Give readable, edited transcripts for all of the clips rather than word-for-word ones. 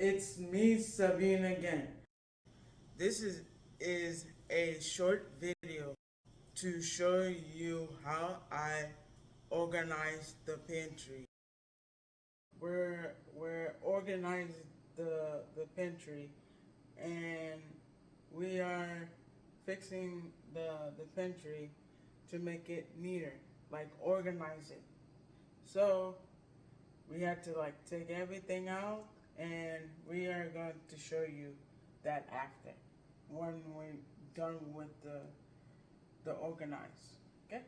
it's me, Sabine, again. This is a short video to show you how I organize the pantry. We're organizing the pantry, and we are fixing the pantry to make it neater, like organize it. So we had to like take everything out, and we are going to show you that after when we're done with the organize. Okay.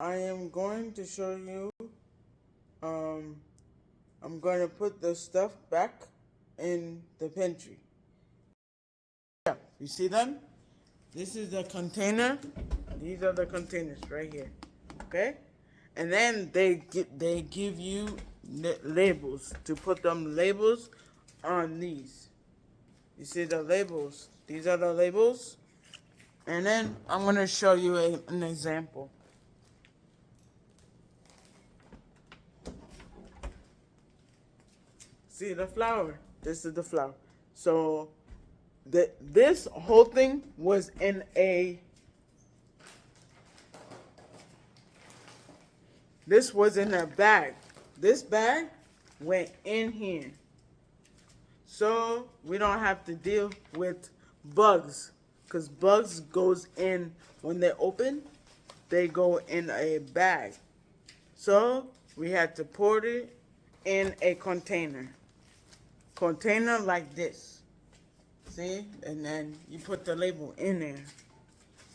I am going to show you, I'm going to put the stuff back in the pantry. Yeah, you see them? This is the container. These are the containers right here. Okay? And then they give you labels to put them labels on these. You see the labels? These are the labels. And then I'm going to show you an example. See the flour? This is the flour. So this whole thing was in this was in a bag. This bag went in here. So we don't have to deal with bugs, because bugs goes in when they open, they go in a bag. So we had to pour it in a container like this. See? And then you put the label in there.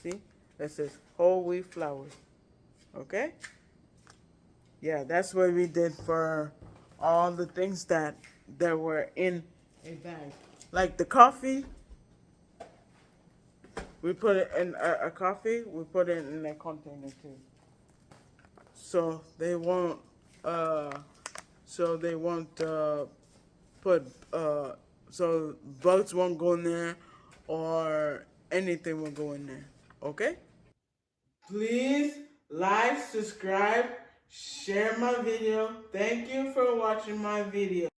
See? That says whole wheat flour. Okay? Yeah, that's what we did for all the things that were in a bag. Like the coffee, we put it in a coffee, we put it in a container too. So they won't so bugs won't go in there or anything will go in there. Okay? Please like, subscribe, share my video. Thank you for watching my video.